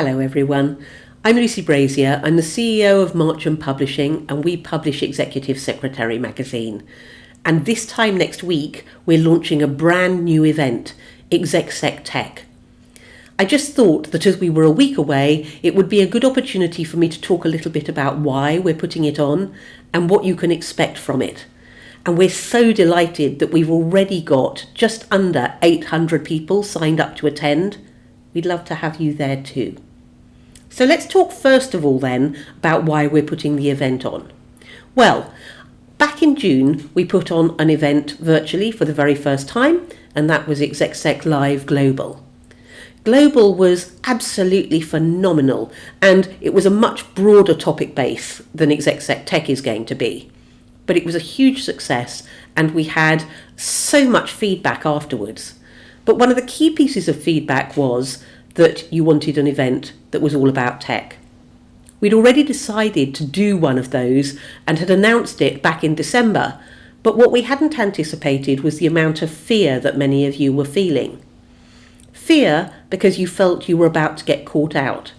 Hello everyone, I'm Lucy Brazier. I'm the CEO of Marcham Publishing and we publish Executive Secretary magazine. And this time next week we're launching a brand new event, ExecSecTech. I just thought that as we were a week away, it would be a good opportunity for me to talk a little bit about why we're putting it on and what you can expect from it. And we're so delighted that we've already got just under 800 people signed up to attend. We'd love to have you there too. So let's talk first of all then about why we're putting the event on. Well, back in June we put on an event virtually for the very first time, and that was ExecSec Live Global. Global was absolutely phenomenal, and it was a much broader topic base than ExecSecTech is going to be. But it was a huge success and we had so much feedback afterwards. But one of the key pieces of feedback was that you wanted an event that was all about tech. We'd already decided to do one of those and had announced it back in December, but what we hadn't anticipated was the amount of fear that many of you were feeling. Fear because you felt you were about to get caught out.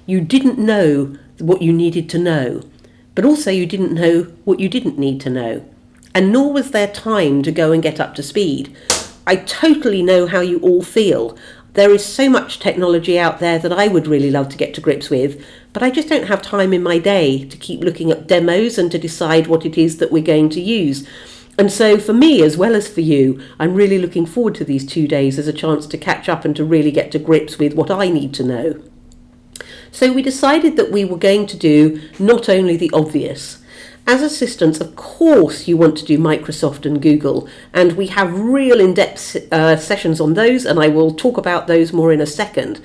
You didn't know what you needed to know, but also you didn't know what you didn't need to know. And nor was there time to go and get up to speed. I totally know how you all feel. There is so much technology out there that I would really love to get to grips with, but I just don't have time in my day to keep looking at demos and to decide what it is that we're going to use. And so for me, as well as for you, I'm really looking forward to these 2 days as a chance to catch up and to really get to grips with what I need to know. So we decided that we were going to do not only the obvious. As assistants, of course, you want to do Microsoft and Google, and we have real in-depth sessions on those, and I will talk about those more in a second.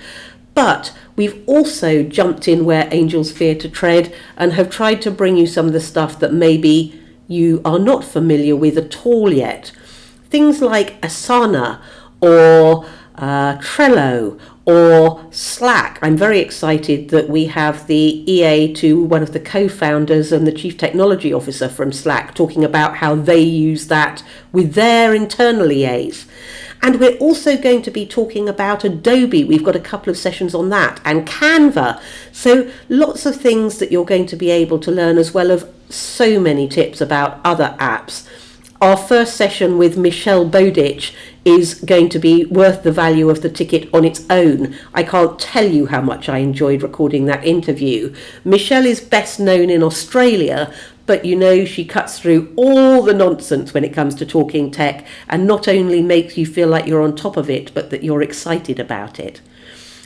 But we've also jumped in where angels fear to tread and have tried to bring you some of the stuff that maybe you are not familiar with at all yet. Things like Asana or Trello or Slack. I'm very excited that we have the EA to one of the co-founders and the chief technology officer from Slack talking about how they use that with their internal EAs. And we're also going to be talking about Adobe. We've got a couple of sessions on that, and Canva. So lots of things that you're going to be able to learn, as well as so many tips about other apps. Our first session with Michelle Bowditch is going to be worth the value of the ticket on its own. I can't tell you how much I enjoyed recording that interview. Michelle is best known in Australia, but you know she cuts through all the nonsense when it comes to talking tech and not only makes you feel like you're on top of it, but that you're excited about it.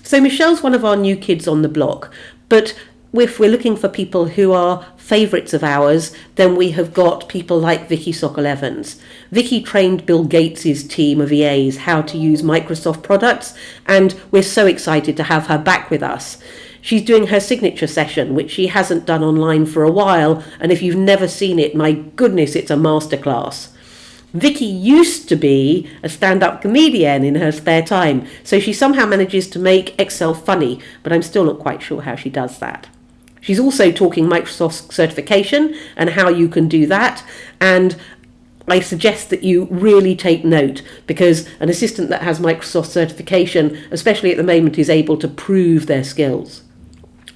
So Michelle's one of our new kids on the block, but if we're looking for people who are favourites of ours, then we have got people like Vicky Soccer. Vicky trained Bill Gates' team of EAs how to use Microsoft products, and we're so excited to have her back with us. She's doing her signature session, which she hasn't done online for a while, and if you've never seen it, my goodness, it's a masterclass. Vicky used to be a stand-up comedian in her spare time, so she somehow manages to make Excel funny, but I'm still not quite sure how she does that. She's also talking Microsoft certification and how you can do that, and I suggest that you really take note, because an assistant that has Microsoft certification, especially at the moment, is able to prove their skills.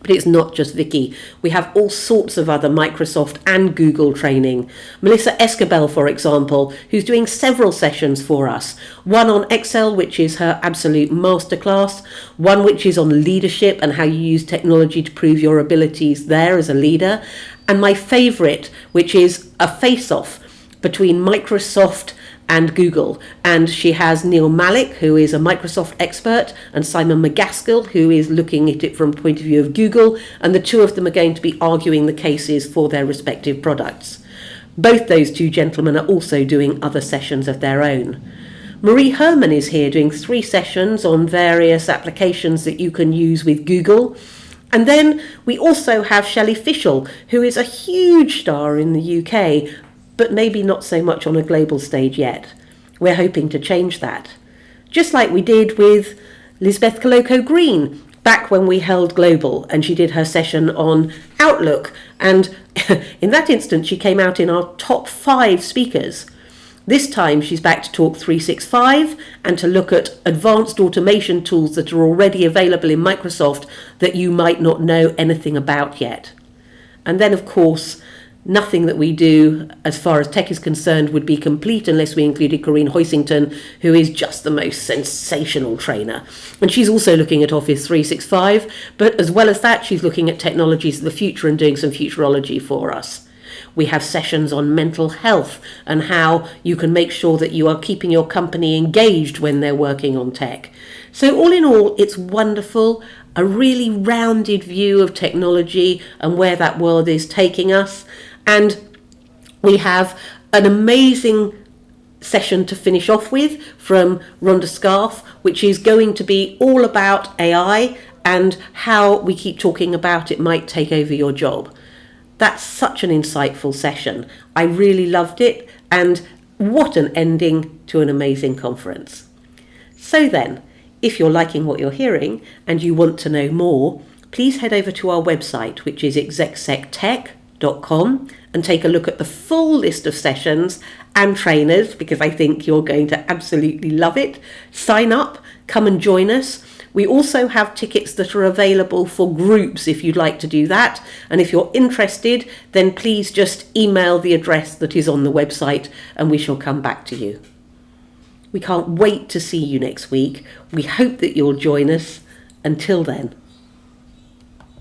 But it's not just Vicky. We have all sorts of other Microsoft and Google training. Melissa Escabel, for example, who's doing several sessions for us. One on Excel, which is her absolute masterclass. One which is on leadership and how you use technology to prove your abilities there as a leader. And my favourite, which is a face-off between Microsoft and Google, and she has Neil Malik, who is a Microsoft expert, and Simon McGaskill, who is looking at it from the point of view of Google, and the two of them are going to be arguing the cases for their respective products. Both those two gentlemen are also doing other sessions of their own. Marie Herman is here doing 3 sessions on various applications that you can use with Google. And then we also have Shelley Fishel, who is a huge star in the UK, but maybe not so much on a global stage yet. We're hoping to change that. Just like we did with Lisbeth Koloko-Green back when we held Global, and she did her session on Outlook. And in that instance, she came out in our top 5 speakers. This time she's back to talk 365 and to look at advanced automation tools that are already available in Microsoft that you might not know anything about yet. And then, of course, nothing that we do as far as tech is concerned would be complete unless we included Corinne Hoisington, who is just the most sensational trainer. And she's also looking at Office 365, but as well as that, she's looking at technologies of the future and doing some futurology for us. We have sessions on mental health and how you can make sure that you are keeping your company engaged when they're working on tech. So all in all, it's wonderful, a really rounded view of technology and where that world is taking us. And we have an amazing session to finish off with from Rhonda Scarf, which is going to be all about AI and how we keep talking about it might take over your job. That's such an insightful session. I really loved it, and what an ending to an amazing conference. So then, if you're liking what you're hearing and you want to know more, please head over to our website, which is ExecSecTech.com, and take a look at the full list of sessions and trainers, because I think you're going to absolutely love it. Sign up, come and join us. We also have tickets that are available for groups if you'd like to do that. And if you're interested, then please just email the address that is on the website and we shall come back to you. We can't wait to see you next week. We hope that you'll join us. Until then.